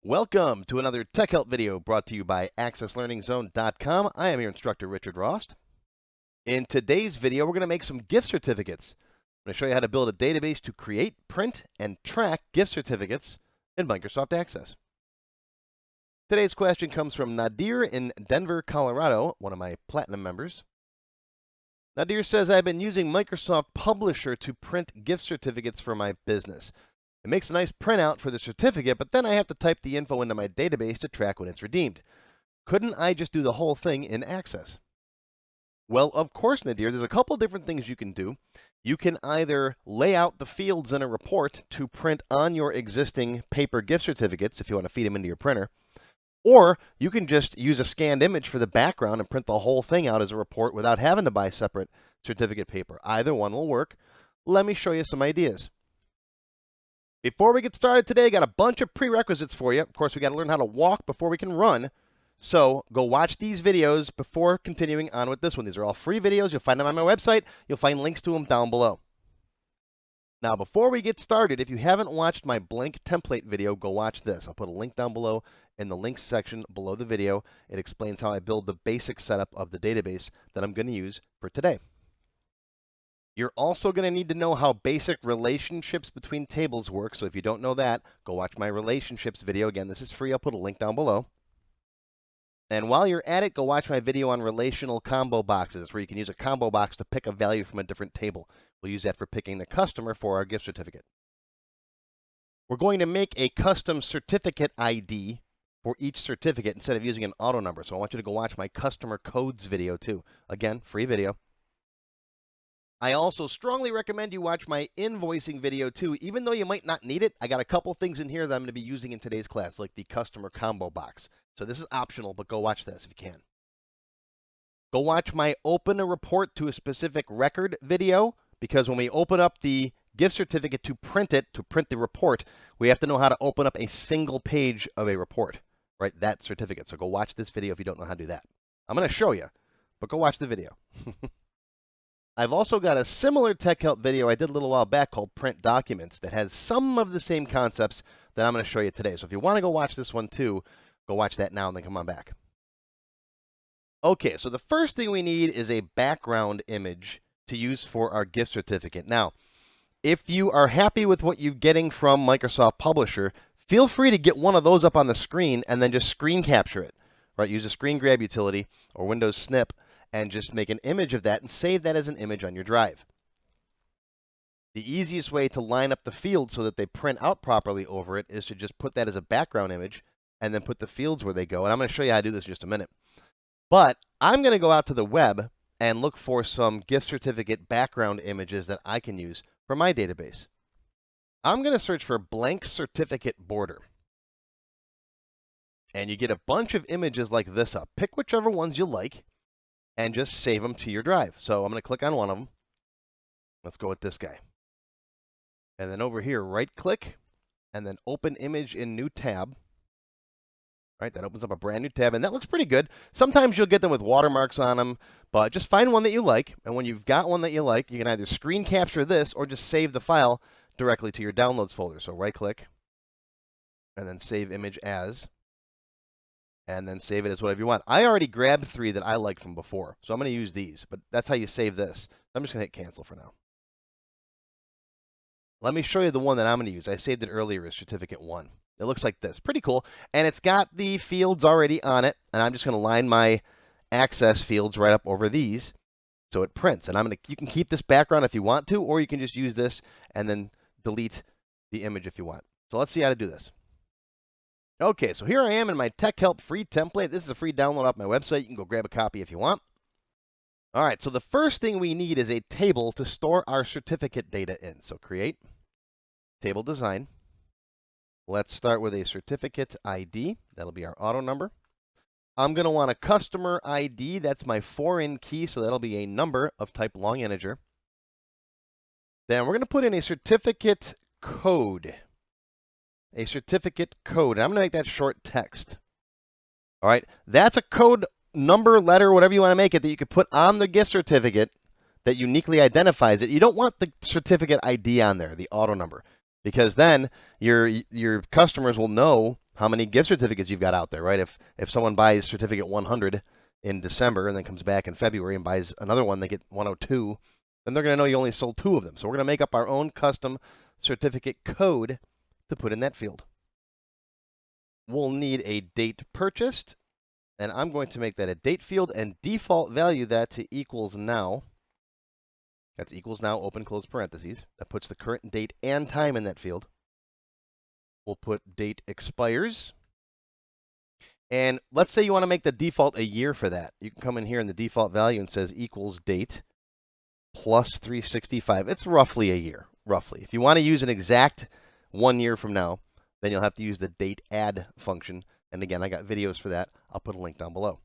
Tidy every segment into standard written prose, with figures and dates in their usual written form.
Welcome to another Tech Help video brought to you by AccessLearningZone.com. I am your instructor, Richard Rost. In today's video, we're going to make some gift certificates. I'm going to show you how to build a database to create, print, and track gift certificates in Microsoft Access. Today's question comes from Nadir in Denver, Colorado, one of my Platinum members. Nadir says, I've been using Microsoft Publisher to print gift certificates for my business. It makes a nice printout for the certificate, but then I have to type the info into my database to track when it's redeemed. Couldn't I just do the whole thing in Access? Well, of course, Nadir. There's a couple different things you can do. You can either lay out the fields in a report to print on your existing paper gift certificates if you want to feed them into your printer, or you can just use a scanned image for the background and print the whole thing out as a report without having to buy separate certificate paper. Either one will work. Let me show you some ideas. Before we get started today, I got a bunch of prerequisites for you. Of course, we got to learn how to walk before we can run. So go watch these videos before continuing on with this one. These are all free videos. You'll find them on my website. You'll find links to them down below. Now, before we get started, if you haven't watched my blank template video, go watch this. I'll put a link down below in the links section below the video. It explains how I build the basic setup of the database that I'm going to use for today. You're also going to need to know how basic relationships between tables work. So if you don't know that, go watch my relationships video. Again, this is free. I'll put a link down below. And while you're at it, go watch my video on relational combo boxes, where you can use a combo box to pick a value from a different table. We'll use that for picking the customer for our gift certificate. We're going to make a custom certificate ID for each certificate instead of using an auto number. So I want you to go watch my customer codes video too. Again, free video. I also strongly recommend you watch my invoicing video too. Even though you might not need it, I got a couple things in here that I'm going to be using in today's class, like the customer combo box. So this is optional, but go watch this if you can. Go watch my open a report to a specific record video, because when we open up the gift certificate to print the report, we have to know how to open up a single page of a report, right? That certificate. So go watch this video if you don't know how to do that. I'm going to show you, but go watch the video. I've also got a similar tech help video I did a little while back called Print Documents that has some of the same concepts that I'm going to show you today. So if you want to go watch this one too, go watch that now and then come on back. Okay, so the first thing we need is a background image to use for our gift certificate. Now, if you are happy with what you're getting from Microsoft Publisher, feel free to get one of those up on the screen and then just screen capture it, right? Use a screen grab utility or Windows Snip and just make an image of that and save that as an image on your drive. The easiest way to line up the fields so that they print out properly over it is to just put that as a background image and then put the fields where they go. And I'm going to show you how to do this in just a minute. But I'm going to go out to the web and look for some gift certificate background images that I can use for my database. I'm going to search for blank certificate border. And you get a bunch of images like this up. Pick whichever ones you like and just save them to your drive. So I'm going to click on one of them. Let's go with this guy. And then over here, right-click, and then open image in new tab. Right, that opens up a brand new tab, and that looks pretty good. Sometimes you'll get them with watermarks on them, but just find one that you like. And when you've got one that you like, you can either screen capture this or just save the file directly to your downloads folder. So right-click, and then save image as. And then save it as whatever you want. I already grabbed 3 that I like from before, so I'm going to use these, but that's how you save this. I'm just going to hit cancel for now. Let me show you the one that I'm going to use. I saved it earlier as certificate 1. It looks like this. Pretty cool. And it's got the fields already on it, and I'm just going to line my access fields right up over these so it prints. And you can keep this background if you want to, or you can just use this and then delete the image if you want. So let's see how to do this. Okay, so here I am in my Tech Help free template. This is a free download off my website. You can go grab a copy if you want. All right, so the first thing we need is a table to store our certificate data in. So create, table design. Let's start with a certificate ID. That'll be our auto number. I'm going to want a customer ID. That's my foreign key, so that'll be a number of type long integer. Then we're going to put in a certificate code. A certificate code. And I'm going to make that short text. All right, that's a code, number, letter, whatever you want to make it, that you could put on the gift certificate that uniquely identifies it. You don't want the certificate ID on there, the auto number, because then your customers will know how many gift certificates you've got out there, right? If someone buys certificate 100 in December and then comes back in February and buys another one, they get 102, then they're going to know you only sold 2 of them. So we're going to make up our own custom certificate code to put in that field. We'll need a date purchased, and I'm going to make that a date field and default value that to equals now. That's equals now, open, close parentheses. That puts the current date and time in that field. We'll put date expires. And let's say you want to make the default a year for that. You can come in here in the default value and says equals date plus 365. It's roughly a year, roughly. If you want to use an exact 1 year from now, then you'll have to use the date add function. And again, I got videos for that. I'll put a link down below.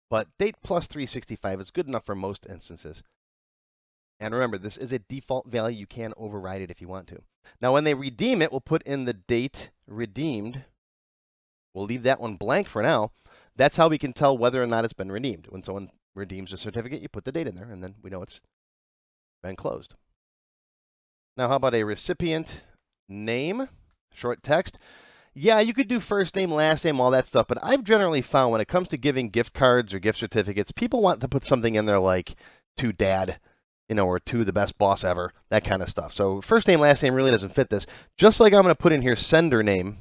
But date plus 365 is good enough for most instances. And remember, this is a default value. You can override it if you want to. Now, when they redeem it, we'll put in the date redeemed. We'll leave that one blank for now. That's how we can tell whether or not it's been redeemed. When someone redeems a certificate, you put the date in there, and then we know it's been closed. Now, how about a recipient name, short text? Yeah, you could do first name, last name, all that stuff, but I've generally found when it comes to giving gift cards or gift certificates, people want to put something in there like, to dad, or to the best boss ever, that kind of stuff. So first name, last name really doesn't fit this. Just like I'm going to put in here sender name,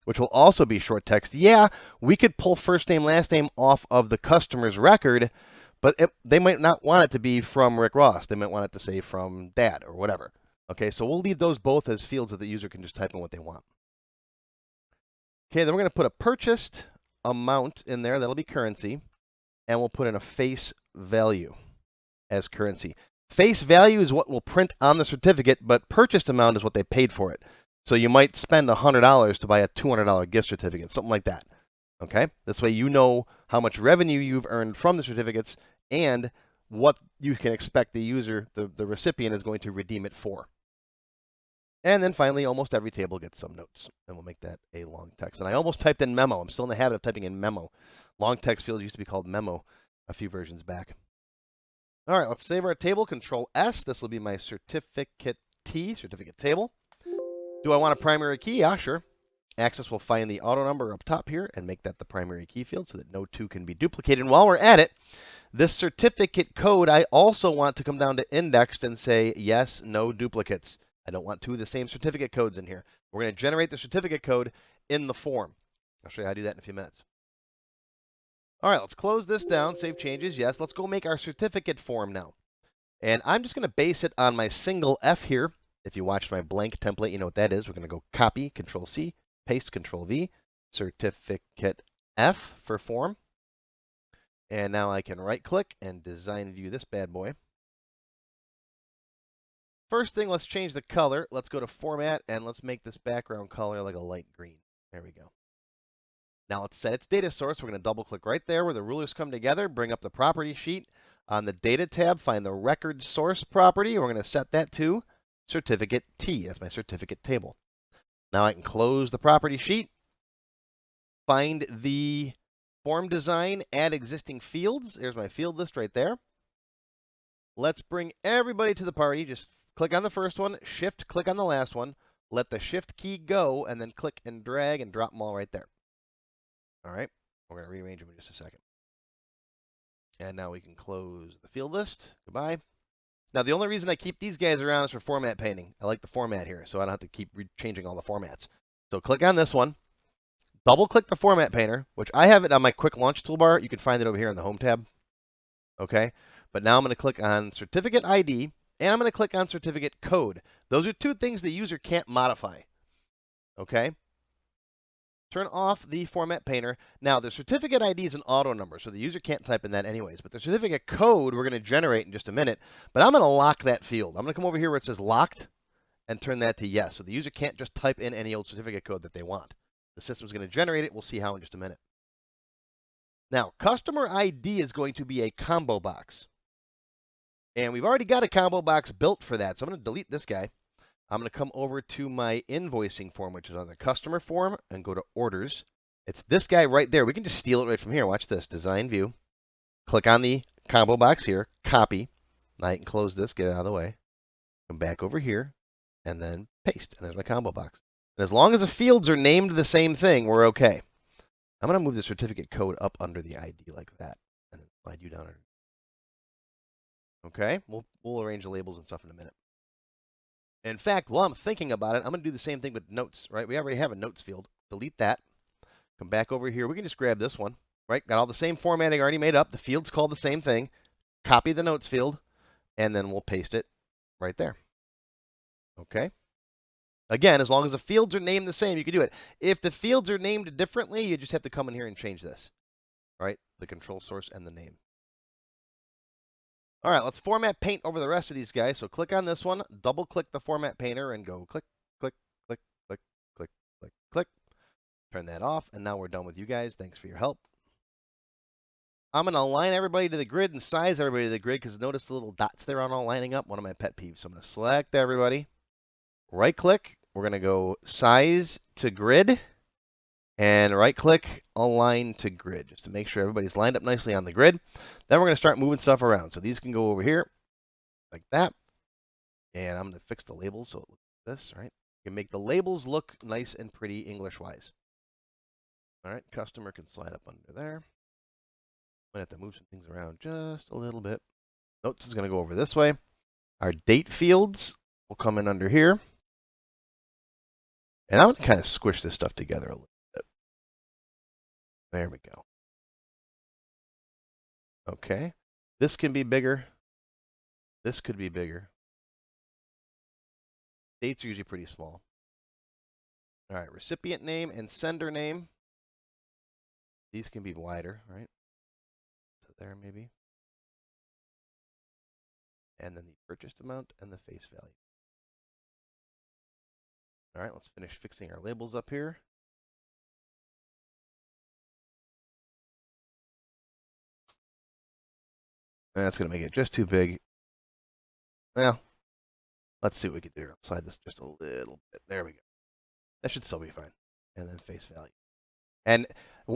which will also be short text. Yeah, we could pull first name, last name off of the customer's record, but they might not want it to be from Rick Ross. They might want it to say from dad or whatever. Okay, so we'll leave those both as fields that the user can just type in what they want. Okay, then we're going to put a purchased amount in there. That'll be currency. And we'll put in a face value as currency. Face value is what will print on the certificate, but purchased amount is what they paid for it. So you might spend $100 to buy a $200 gift certificate, something like that. Okay? This way you know how much revenue you've earned from the certificates and what you can expect the user, the recipient, is going to redeem it for. And then finally, almost every table gets some notes. And we'll make that a long text. And I almost typed in memo. I'm still in the habit of typing in memo. Long text fields used to be called memo a few versions back. All right, let's save our table. Control S. This will be my certificate T, certificate table. Do I want a primary key? Yeah, sure. Access will find the auto number up top here and make that the primary key field so that no two can be duplicated. And while we're at it, this certificate code, I also want to come down to indexed and say, yes, no duplicates. I don't want 2 of the same certificate codes in here. We're going to generate the certificate code in the form. I'll show you how to do that in a few minutes. All right, let's close this down, save changes. Yes, let's go make our certificate form now. And I'm just going to base it on my single F here. If you watched my blank template, you know what that is. We're going to go copy, Control C, paste, Control V, certificate F for form. And now I can right click and design view this bad boy. First thing, let's change the color. Let's go to format and let's make this background color like a light green. There we go. Now let's set its data source. We're going to double click right there where the rulers come together, bring up the property sheet. On the data tab, find the record source property. We're going to set that to certificate T. That's my certificate table. Now I can close the property sheet, find the form design, add existing fields. There's my field list right there. Let's bring everybody to the party. Just click on the first one, shift click on the last one, let the shift key go, and then click and drag and drop them all right there. All right, we're going to rearrange them in just a second. And now we can close the field list. Goodbye. Now, the only reason I keep these guys around is for format painting. I like the format here, so I don't have to keep changing all the formats. So click on this one. Double-click the format painter, which I have it on my quick launch toolbar. You can find it over here in the home tab. Okay, but now I'm going to click on certificate ID, and I'm going to click on certificate code. Those are 2 things the user can't modify. Okay. Turn off the format painter. Now, the certificate ID is an auto number, so the user can't type in that anyways. But the certificate code we're going to generate in just a minute. But I'm going to lock that field. I'm going to come over here where it says locked and turn that to yes. So the user can't just type in any old certificate code that they want. The system's going to generate it. We'll see how in just a minute. Now, customer ID is going to be a combo box. And we've already got a combo box built for that. So I'm going to delete this guy. I'm going to come over to my invoicing form, which is on the customer form, and go to orders. It's this guy right there. We can just steal it right from here. Watch this. Design view. Click on the combo box here. Copy. Now I can close this, get it out of the way. Come back over here, and then paste. And there's my combo box. And as long as the fields are named the same thing, we're okay. I'm going to move the certificate code up under the ID like that, and then slide you down. Okay, we'll arrange the labels and stuff in a minute. In fact, while I'm thinking about it, I'm going to do the same thing with notes, right? We already have a notes field. Delete that. Come back over here. We can just grab this one, right? Got all the same formatting already made up. The field's called the same thing. Copy the notes field, and then we'll paste it right there. Okay. Again, as long as the fields are named the same, you can do it. If the fields are named differently, you just have to come in here and change this, right? The control source and the name. All right, let's format paint over the rest of these guys. So click on this one, double click the format painter, and go click, click, click, click, click, click, click. Turn that off, and now we're done with you guys. Thanks for your help. I'm going to align everybody to the grid and size everybody to the grid because notice the little dots there aren't all lining up. One of my pet peeves. So I'm going to select everybody, right click. We're going to go size to grid, and right click, align to grid, just to make sure everybody's lined up nicely on the grid. Then we're going to start moving stuff around. So these can go over here like that. And I'm going to fix the labels so it looks like this, right? You can make the labels look nice and pretty English-wise. All right, customer can slide up under there. I'm going to have to move some things around just a little bit. Notes is going to go over this way. Our date fields will come in under here. And I'm going to kind of squish this stuff together a little bit. There we go. Okay. This can be bigger. This could be bigger. Dates are usually pretty small. All right, recipient name and sender name. These can be wider, right? So there maybe. And then the purchased amount and the face value. All right, let's finish fixing our labels up here. That's going to make it just too big. Well, let's see what we can do. I'll slide this just a little bit. There we go. That should still be fine. And then face value. And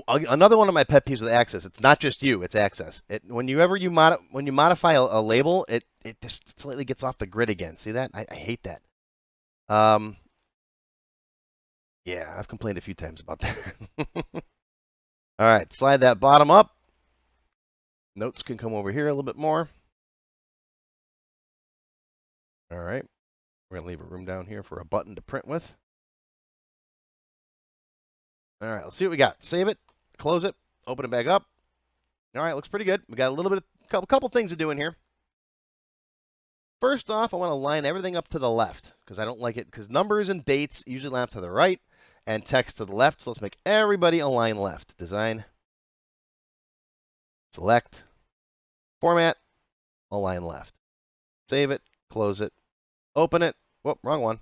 another one of my pet peeves with Access, it's not just you, it's Access. When you modify a label, it just slightly gets off the grid again. See that? I hate that. Yeah, I've complained a few times about that. All right, slide that bottom up. Notes can come over here a little bit more. All right, we're going to leave a room down here for a button to print with. All right, let's see what we got. Save it, close it, open it back up. All right, looks pretty good. We got a little bit of couple things to do in here. First off, I want to line everything up to the left because I don't like it because numbers and dates usually line up to the right and text to the left. So let's make everybody align left. Design, select, format, align left. Save it, close it, open it. Whoop, wrong one.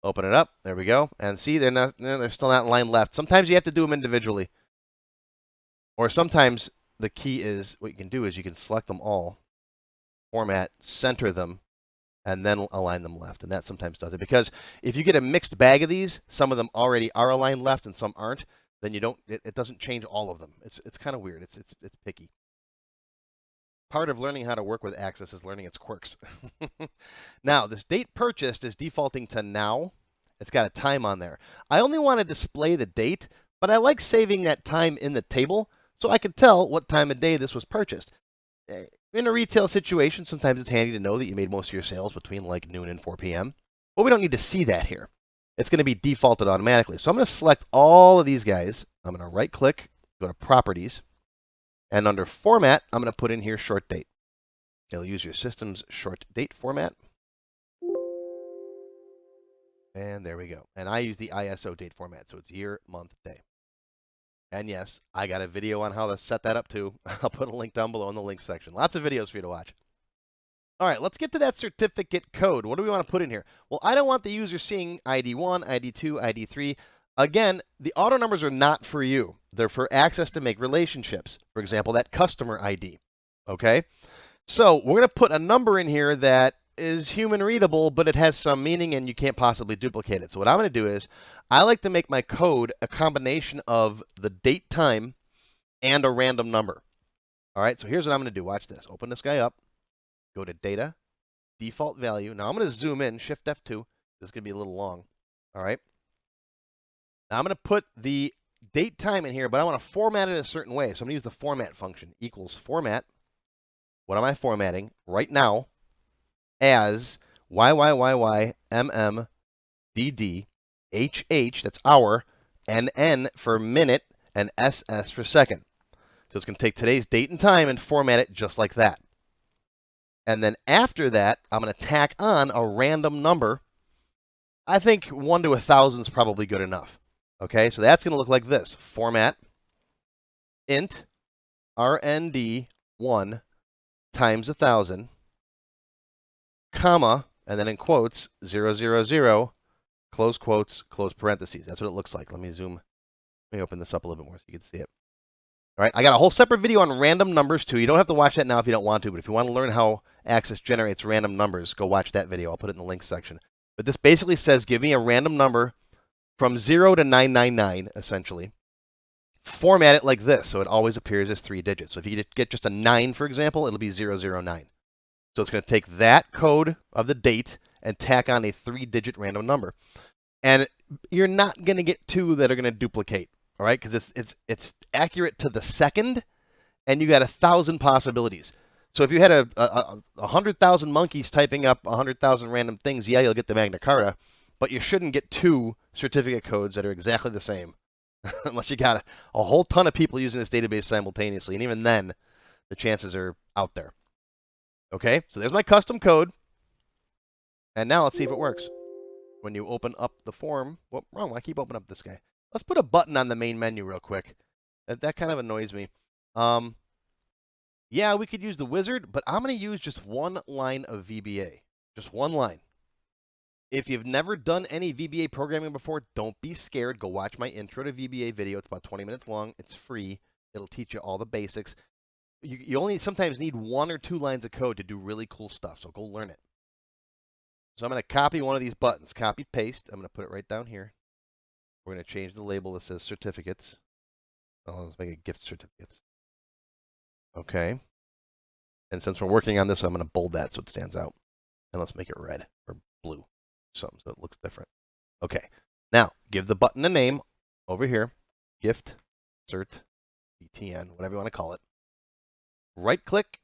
Open it up. There we go. And see, they're still not aligned left. Sometimes you have to do them individually. Or sometimes the key is, what you can do is you can select them all, format, center them, and then align them left. And that sometimes does it. Because if you get a mixed bag of these, some of them already are aligned left and some aren't, then you don't, it doesn't change all of them. It's kind of weird. It's picky. Part of learning how to work with Access is learning its quirks. Now, this date purchased is defaulting to now. It's got a time on there. I only want to display the date, but I like saving that time in the table so I can tell what time of day this was purchased. In a retail situation, sometimes it's handy to know that you made most of your sales between like noon and 4 p.m. But we don't need to see that here. It's going to be defaulted automatically. So I'm going to select all of these guys. I'm going to right click, go to properties. And under format, I'm going to put in here short date. It'll use your system's short date format. And there we go. And I use the ISO date format, so it's year, month, day. And yes, I got a video on how to set that up too. I'll put a link down below in the links section. Lots of videos for you to watch. All right, let's get to that certificate code. What do we want to put in here? Well, I don't want the user seeing ID1, ID2, ID3. Again, the auto numbers are not for you. They're for Access to make relationships. For example, that customer ID. Okay? So we're going to put a number in here that is human readable, but it has some meaning and you can't possibly duplicate it. So what I'm going to do is I like to make my code a combination of the date time and a random number. All right, so here's what I'm going to do. Watch this. Open this guy up. Go to data, default value. Now I'm going to zoom in, Shift F2. This is going to be a little long. All right. Now I'm going to put the date time in here, but I want to format it a certain way. So I'm going to use the format function, equals format. What am I formatting right now? As YYYYMMDD that's hour, NN for minute, and SS for second. So it's going to take today's date and time and format it just like that. And then after that, I'm going to tack on a random number. I think 1 to 1,000 is probably good enough. Okay, so that's going to look like this. Format int rnd1 times 1,000, comma, and then in quotes, 000, close quotes, close parentheses. That's what it looks like. Let me open this up a little bit more so you can see it. All right, I got a whole separate video on random numbers too. You don't have to watch that now if you don't want to, but if you want to learn how Access generates random numbers, go watch that video. I'll put it in the links section. But this basically says give me a random number from 0 to 999, essentially. Format it like this, so it always appears as 3 digits. So if you get just a 9, for example, it'll be 009. So it's going to take that code of the date and tack on a 3-digit random number. And you're not going to get 2 that are going to duplicate, all right? Because it's accurate to the second, and you got 1,000 possibilities. So if you had a 100,000 monkeys typing up 100,000 random things, yeah, you'll get the Magna Carta, but you shouldn't get 2 certificate codes that are exactly the same, unless you got a whole ton of people using this database simultaneously, and even then, the chances are out there. Okay, so there's my custom code, and now let's see if it works. When you open up the form, whoop, wrong, I keep opening up this guy. Let's put a button on the main menu real quick. That kind of annoys me. Yeah, we could use the wizard, but I'm going to use just one line of VBA. Just one line. If you've never done any VBA programming before, don't be scared. Go watch my intro to VBA video. It's about 20 minutes long. It's free. It'll teach you all the basics. You only sometimes need 1 or 2 lines of code to do really cool stuff, so go learn it. So I'm going to copy one of these buttons. Copy, paste. I'm going to put it right down here. We're going to change the label that says certificates. Oh, let's make it gift certificates. Okay. And since we're working on this, I'm going to bold that so it stands out. And let's make it red or blue. Something so it looks different. Okay. Now, give the button a name over here. Gift, cert, BTN, whatever you want to call it. Right-click,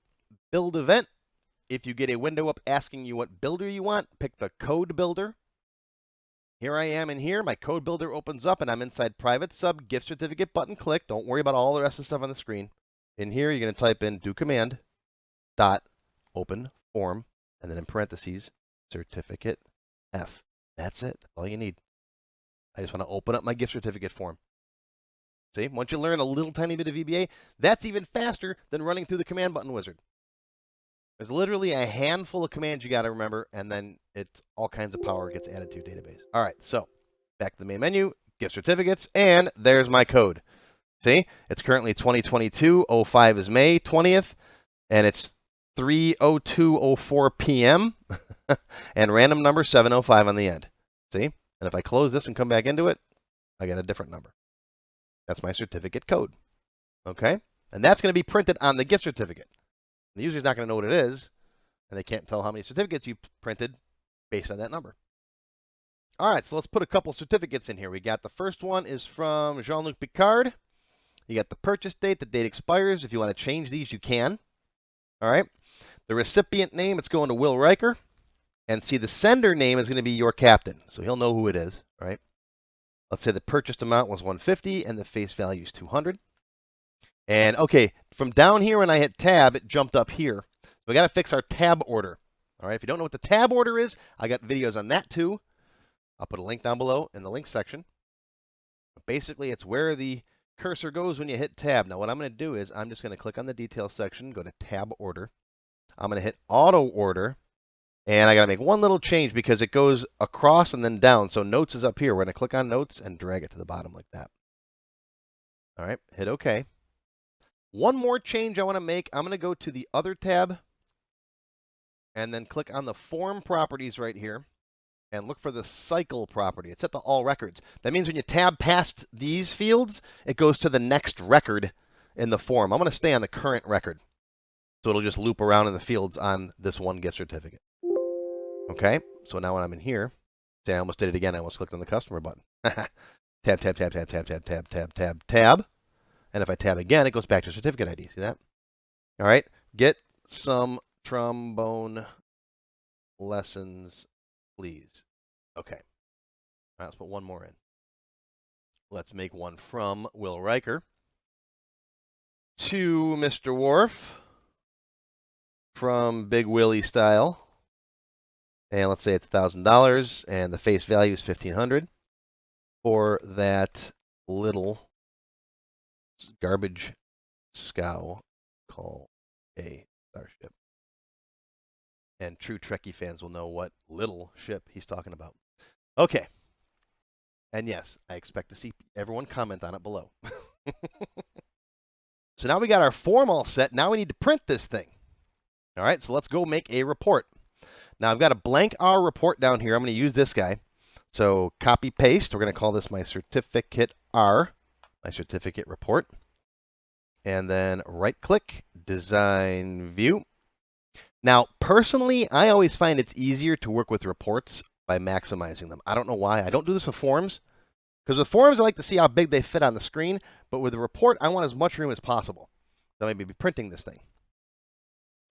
build event. If you get a window up asking you what builder you want, pick the code builder. Here I am in here. My code builder opens up, and I'm inside private sub gift certificate button click. Don't worry about all the rest of the stuff on the screen. In here, you're going to type in do command dot open form, and then in parentheses, certificate F. That's it. That's all you need. I just want to open up my gift certificate form. See, once you learn a little tiny bit of VBA, that's even faster than running through the command button wizard. There's literally a handful of commands you got to remember, and then it's all kinds of power gets added to your database. All right, so back to the main menu, gift certificates, and there's my code. See, it's currently 2022-05 is May 20th, and it's 3:02:04 p.m. and random number 705 on the end. See, and if I close this and come back into it, I get a different number. That's my certificate code. Okay, and that's going to be printed on the gift certificate. The user's not going to know what it is, and they can't tell how many certificates you printed based on that number. All right, so let's put a couple certificates in here. We got the first one is from Jean-Luc Picard. You got the purchase date, the date expires. If you want to change these, you can. All right. The recipient name, it's going to Will Riker. And see, the sender name is going to be your captain, so he'll know who it is, right? Let's say the purchased amount was 150 and the face value is 200. And okay, from down here when I hit tab, it jumped up here. So we got to fix our tab order. All right, if you don't know what the tab order is, I got videos on that too. I'll put a link down below in the link section. Basically, it's where the cursor goes when you hit tab. Now, what I'm going to do is I'm just going to click on the details section, go to tab order. I'm going to hit auto order. And I got to make one little change because it goes across and then down. So notes is up here. We're going to click on notes and drag it to the bottom like that. All right, hit OK. One more change I want to make. I'm going to go to the other tab and then click on the form properties right here and look for the cycle property. It's set to all records. That means when you tab past these fields, it goes to the next record in the form. I'm going to stay on the current record. So it'll just loop around in the fields on this one gift certificate. Okay, so now when I'm in here, see, I almost did it again. I almost clicked on the customer button. tab, tab, tab, tab, tab, tab, tab, tab, tab, tab. And if I tab again, it goes back to certificate ID. See that? All right. Get some trombone lessons, please. Okay. All right, let's put one more in. Let's make one from Will Riker to Mr. Worf from Big Willie style. And let's say it's $1,000 and the face value is $1,500 for that little garbage scow called a starship. And true Trekkie fans will know what little ship he's talking about. Okay. And yes, I expect to see everyone comment on it below. So now we got our form all set. Now we need to print this thing. All right, so let's go make a report. Now I've got a blank R report down here. I'm going to use this guy. So copy paste. We're going to call this my certificate R, my certificate report. And then right click, design view. Now, personally, I always find it's easier to work with reports by maximizing them. I don't know why. I don't do this with forms. Because with forms, I like to see how big they fit on the screen. But with a report, I want as much room as possible. So I may be printing this thing.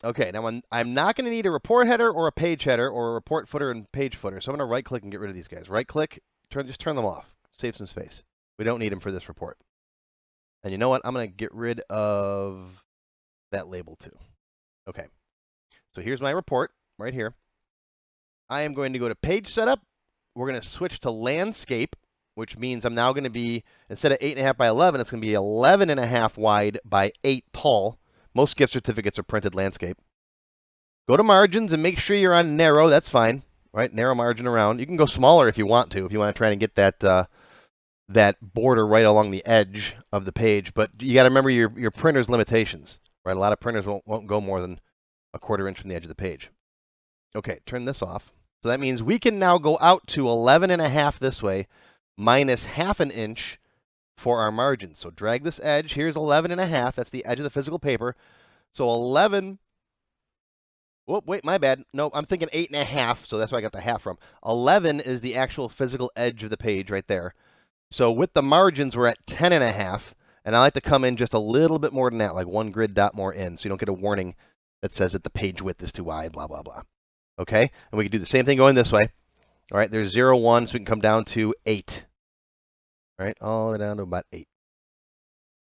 Okay, now I'm not going to need a report header or a page header or a report footer and page footer. So I'm going to right click and get rid of these guys. Right click, just turn them off. Save some space. We don't need them for this report. And you know what? I'm going to get rid of that label too. Okay. So here's my report right here. I am going to go to page setup. We're going to switch to landscape, which means I'm now going to be, instead of 8.5 by 11, it's going to be 11.5 wide by 8 tall. Most gift certificates are printed landscape. Go to margins and make sure you're on narrow. That's fine, right? Narrow margin around. You can go smaller if you want to try and get that that border right along the edge of the page. But you got to remember your printer's limitations, right? A lot of printers won't go more than a 1/4 inch from the edge of the page. Okay, turn this off. So that means we can now go out to 11.5 this way, minus 1/2 inch for our margins. So drag this edge. Here's 11.5. That's the edge of the physical paper. So 11. Whoop, wait, my bad. No, I'm thinking 8.5. So that's where I got the half from. 11 is the actual physical edge of the page right there. So with the margins, we're at 10.5. And I like to come in just a little bit more than that, like 1 grid dot more in, so you don't get a warning that says that the page width is too wide, blah, blah, blah. Okay? And we can do the same thing going this way. All right, there's 0, 1, so we can come down to 8. All right, all the way down to about 8.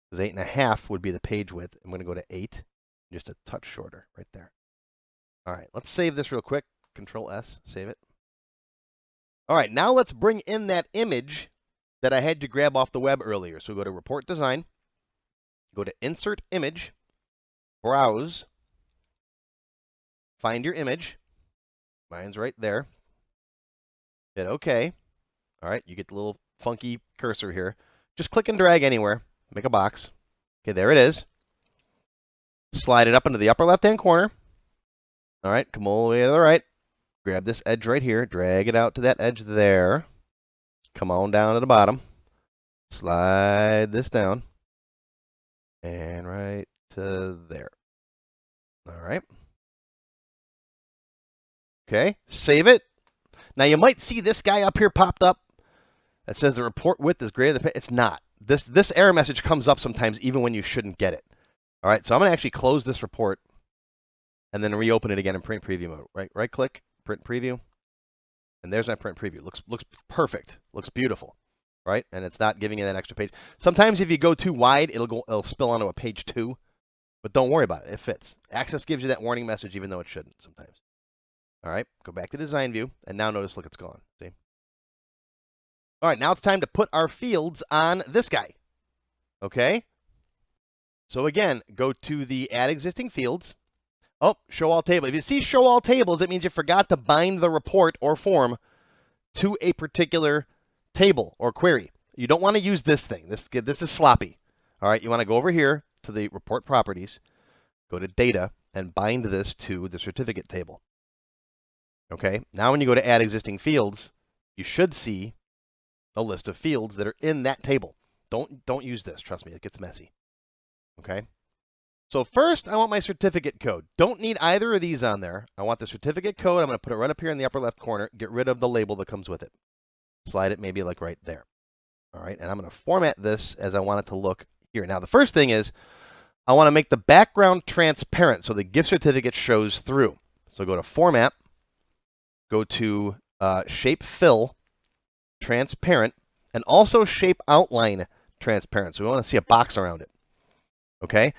Because 8.5 would be the page width. I'm going to go to 8, just a touch shorter right there. All right, let's save this real quick. Control S, save it. All right, now let's bring in that image that I had to grab off the web earlier. So go to Report Design, go to Insert Image, Browse, find your image. Mine's right there. Hit OK. All right, you get the little funky cursor here. Just click and drag anywhere. Make a box. Okay, there it is. Slide it up into the upper left-hand corner. All right, come all the way to the right. Grab this edge right here. Drag it out to that edge there. Come on down to the bottom. Slide this down. And right to there. All right. Okay, save it. Now you might see this guy up here popped up that says the report width is greater than the page. It's not. This error message comes up sometimes even when you shouldn't get it. All right, so I'm going to actually close this report and then reopen it again in print preview mode. Right click, print preview. And there's my print preview. Looks perfect. Looks beautiful. Right? And it's not giving you that extra page. Sometimes if you go too wide, it'll spill onto a page 2. But don't worry about it. It fits. Access gives you that warning message even though it shouldn't sometimes. All right, go back to design view, and now notice, look, it's gone. See? All right, now it's time to put our fields on this guy. Okay? So again, go to the Add Existing Fields. Oh, Show All Table. If you see Show All Tables, it means you forgot to bind the report or form to a particular table or query. You don't want to use this thing. This is sloppy. All right, you want to go over here to the Report Properties, go to Data, and bind this to the certificate table. Okay, now when you go to Add Existing Fields, you should see a list of fields that are in that table. Don't use this. Trust me, it gets messy. Okay, so first I want my certificate code. Don't need either of these on there. I want the certificate code. I'm going to put it right up here in the upper left corner. Get rid of the label that comes with it. Slide it maybe like right there. All right, and I'm going to format this as I want it to look here. Now, the first thing is I want to make the background transparent so the gift certificate shows through. So go to Format, go to Shape Fill, Transparent, and also Shape Outline Transparent. So we want to see a box around it. Okay,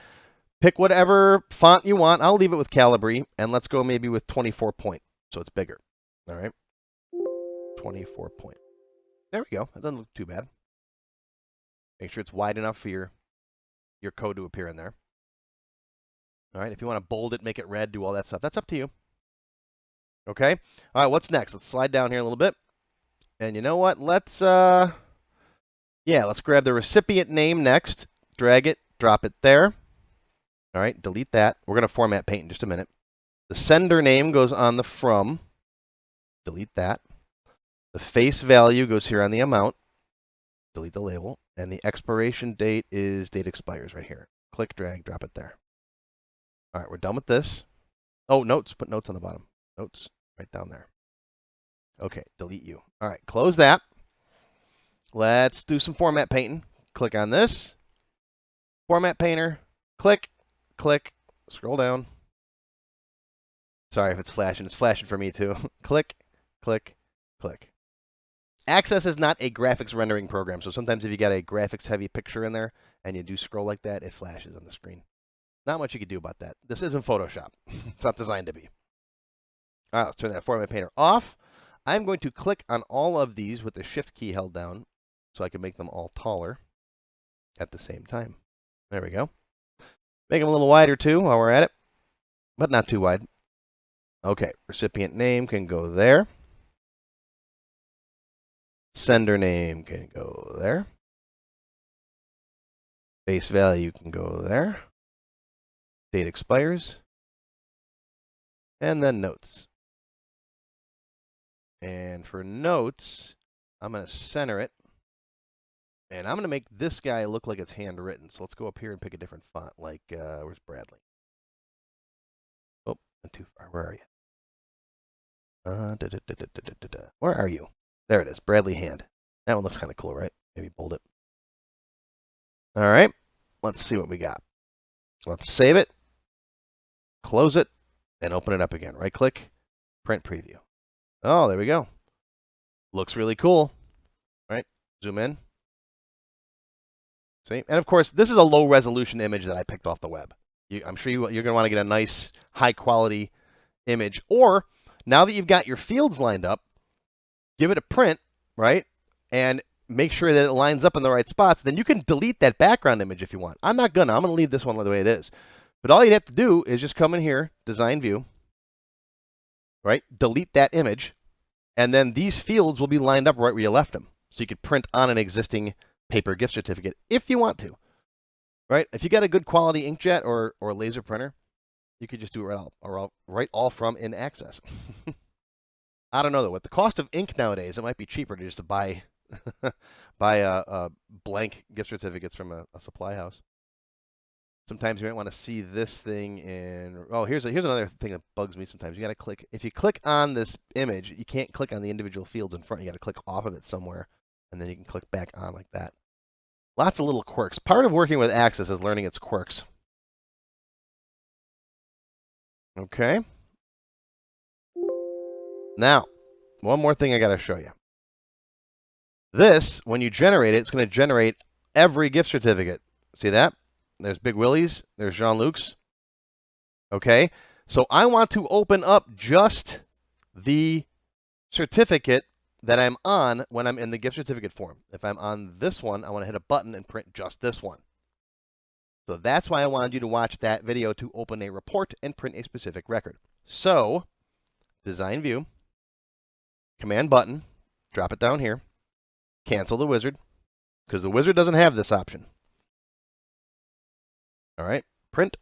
pick whatever font you want. I'll leave it with Calibri, and let's go maybe with 24 point, so it's bigger. All right, 24 point. There we go. That doesn't look too bad. Make sure it's wide enough for your code to appear in there. All right, if you want to bold it, make it red, do all that stuff, that's up to you. Okay, all right, what's next? Let's slide down here a little bit. And you know what? Let's grab the recipient name next. Drag it, drop it there. All right, delete that. We're going to format paint in just a minute. The sender name goes on the from. Delete that. The face value goes here on the amount. Delete the label. And the expiration date is date expires right here. Click, drag, drop it there. All right, we're done with this. Oh, notes. Put notes on the bottom. Notes right down there. Okay, delete you. All right, close that. Let's do some format painting. Click on this. Format painter. Click, click, scroll down. Sorry if it's flashing. It's flashing for me too. Click, click, click. Access is not a graphics rendering program, so sometimes if you got a graphics heavy picture in there and you do scroll like that, it flashes on the screen. Not much you can do about that. This isn't Photoshop. It's not designed to be. All right, let's turn that format painter off. I'm going to click on all of these with the Shift key held down so I can make them all taller at the same time. There we go. Make them a little wider too while we're at it, but not too wide. Okay, recipient name can go there. Sender name can go there. Face value can go there. Date expires. And then notes. And for notes, I'm going to center it. And I'm going to make this guy look like it's handwritten. So let's go up here and pick a different font, like, where's Bradley? Oh, not too far. Where are you? Where are you? There it is, Bradley Hand. That one looks kind of cool, right? Maybe bold it. All right, let's see what we got. Let's save it, close it, and open it up again. Right-click, print preview. Oh, there we go. Looks really cool. All right, zoom in. See? And of course, this is a low-resolution image that I picked off the web. I'm sure you're going to want to get a nice, high-quality image. Or, now that you've got your fields lined up, give it a print, right? And make sure that it lines up in the right spots. Then you can delete that background image if you want. I'm going to leave this one the way it is. But all you'd have to do is just come in here, Design View, right? Delete that image. And then these fields will be lined up right where you left them. So you could print on an existing paper gift certificate if you want to, right? If you got a good quality inkjet or laser printer, you could just do it right all from in Access. I don't know though. With the cost of ink nowadays, it might be cheaper to just buy blank gift certificates from a supply house. Sometimes you might want to see this thing in. Oh, here's another thing that bugs me sometimes. You got to click. If you click on this image, you can't click on the individual fields in front. You got to click off of it somewhere, and then you can click back on like that. Lots of little quirks. Part of working with Access is learning its quirks. Okay. Now, one more thing I got to show you. This, when you generate it, it's going to generate every gift certificate. See that? There's Big Willie's. There's Jean-Luc's. Okay. So I want to open up just the certificate that I'm on when I'm in the gift certificate form. If I'm on this one, I want to hit a button and print just this one. So that's why I wanted you to watch that video to open a report and print a specific record. So, Design View, Command button, drop it down here, cancel the wizard, because the wizard doesn't have this option. All right, print.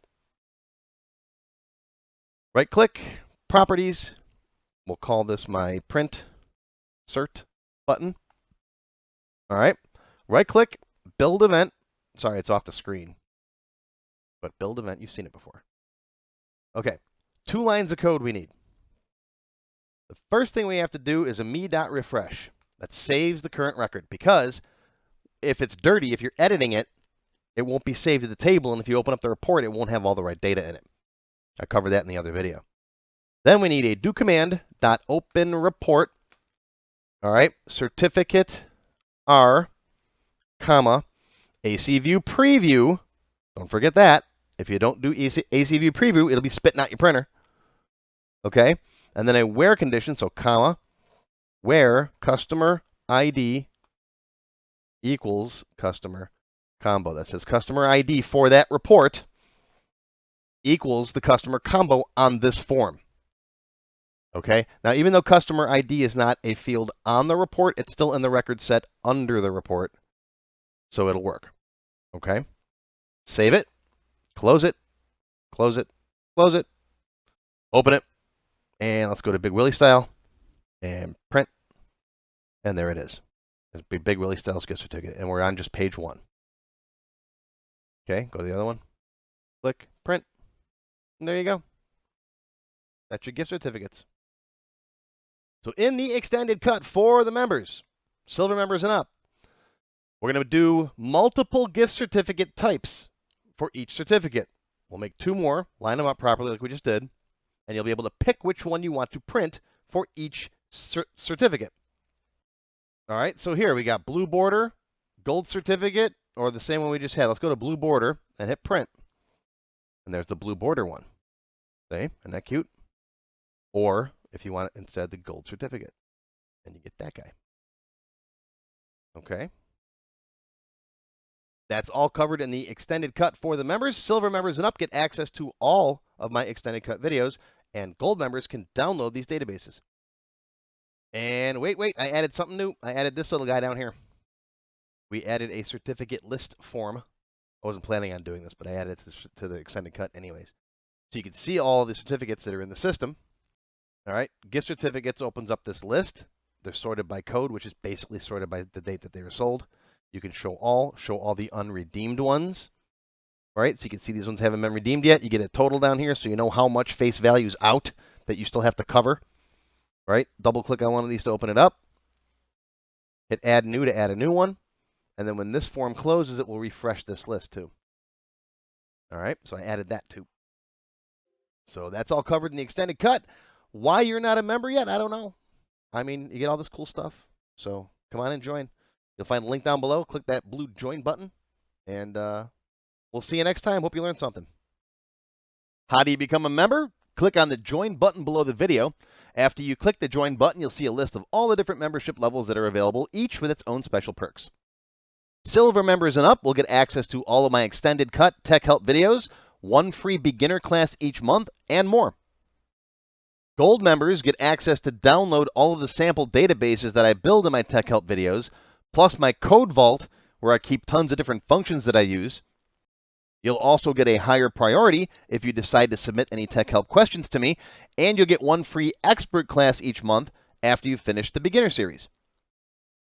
Right-click, Properties. We'll call this my Print Cert button. All right, right-click, Build Event. Sorry, it's off the screen. But Build Event, you've seen it before. Okay, 2 lines of code we need. The first thing we have to do is a me.refresh. That saves the current record because if it's dirty, if you're editing it, it won't be saved to the table, and if you open up the report, it won't have all the right data in it. I covered that in the other video. Then we need a do command.open report. All right, certificate R, comma, AC view preview. Don't forget that. If you don't do AC view preview, it'll be spitting out your printer. Okay, and then a where condition, so comma, where customer ID equals customer combo. That says customer ID for that report equals the customer combo on this form. Okay, now even though customer ID is not a field on the report, it's still in the record set under the report, so it'll work. Okay, save it, close it, close it, close it, open it, and let's go to Big Willie style and print, and there it is. There's Big Willie style's gift certificate, and we're on just page 1. Okay, go to the other one, click print, and there you go. That's your gift certificates. So in the extended cut for the members, silver members and up, we're going to do multiple gift certificate types for each certificate. We'll make 2 more, line them up properly like we just did, and you'll be able to pick which one you want to print for each certificate. All right, so here we got blue border, gold certificate, or the same one we just had. Let's go to blue border and hit print. And there's the blue border one. See, isn't that cute? Or if you want instead the gold certificate, and you get that guy. Okay. That's all covered in the extended cut for the members. Silver members and up get access to all of my extended cut videos, and gold members can download these databases. And wait, I added something new. I added this little guy down here. We added a certificate list form. I wasn't planning on doing this, but I added it to the extended cut anyways. So you can see all the certificates that are in the system. All right, gift certificates opens up this list. They're sorted by code, which is basically sorted by the date that they were sold. You can show all the unredeemed ones. All right, so you can see these ones haven't been redeemed yet. You get a total down here, so you know how much face value is out that you still have to cover. All right, double click on one of these to open it up. Hit add new to add a new one. And then when this form closes, it will refresh this list too. All right, so I added that too. So that's all covered in the extended cut. Why you're not a member yet, I don't know. I mean, you get all this cool stuff. So come on and join. You'll find a link down below. Click that blue join button. And we'll see you next time. Hope you learned something. How do you become a member? Click on the join button below the video. After you click the join button, you'll see a list of all the different membership levels that are available, each with its own special perks. Silver members and up will get access to all of my extended cut tech help videos, 1 free beginner class each month, and more. Gold members get access to download all of the sample databases that I build in my tech help videos, plus my code vault, where I keep tons of different functions that I use. You'll also get a higher priority if you decide to submit any tech help questions to me, and you'll get 1 free expert class each month after you finish the beginner series.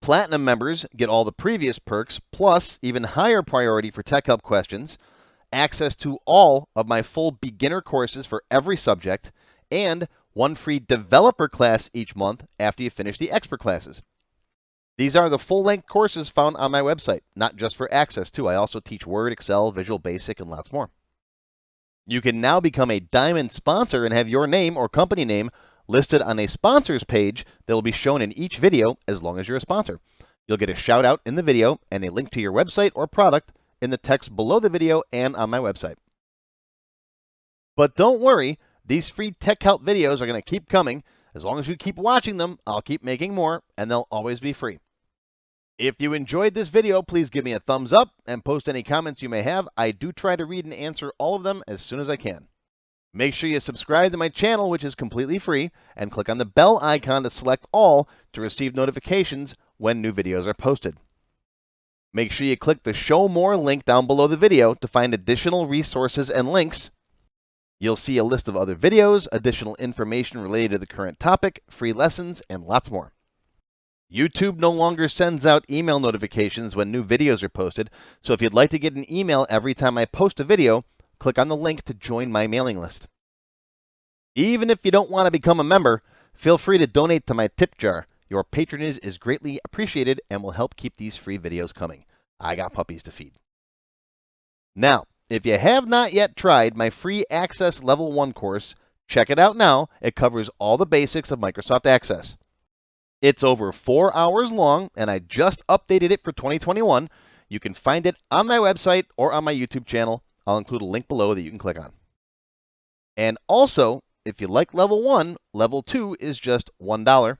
Platinum members get all the previous perks, plus even higher priority for tech help questions, access to all of my full beginner courses for every subject, and 1 free developer class each month after you finish the expert classes. These are the full-length courses found on my website, not just for access too. I also teach Word, Excel, Visual Basic, and lots more. You can now become a Diamond sponsor and have your name or company name listed on a sponsors page that will be shown in each video as long as you're a sponsor. You'll get a shout out in the video and a link to your website or product in the text below the video and on my website. But don't worry, these free tech help videos are going to keep coming. As long as you keep watching them, I'll keep making more, and they'll always be free. If you enjoyed this video, please give me a thumbs up and post any comments you may have. I do try to read and answer all of them as soon as I can. Make sure you subscribe to my channel, which is completely free, and click on the bell icon to select all to receive notifications when new videos are posted. Make sure you click the Show More link down below the video to find additional resources and links. You'll see a list of other videos, additional information related to the current topic, free lessons, and lots more. YouTube no longer sends out email notifications when new videos are posted, so if you'd like to get an email every time I post a video, click on the link to join my mailing list. Even if you don't want to become a member, feel free to donate to my tip jar. Your patronage is greatly appreciated and will help keep these free videos coming. I got puppies to feed. Now, if you have not yet tried my free Access Level 1 course, check it out now. It covers all the basics of Microsoft Access. It's over 4 hours long, and I just updated it for 2021. You can find it on my website or on my YouTube channel. I'll include a link below that you can click on. And also, if you like Level 1, Level 2 is just $1.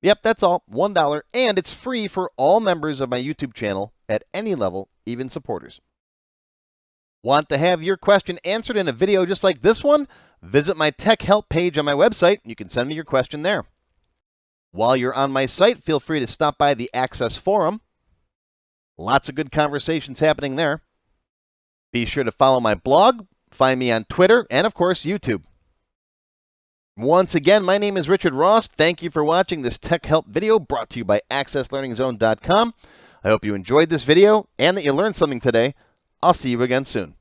Yep, that's all, $1, and it's free for all members of my YouTube channel at any level, even supporters. Want to have your question answered in a video just like this one? Visit my tech help page on my website. You can send me your question there. While you're on my site, feel free to stop by the Access Forum. Lots of good conversations happening there. Be sure to follow my blog, find me on Twitter, and of course, YouTube. Once again, my name is Richard Ross. Thank you for watching this tech help video brought to you by accesslearningzone.com. I hope you enjoyed this video and that you learned something today. I'll see you again soon.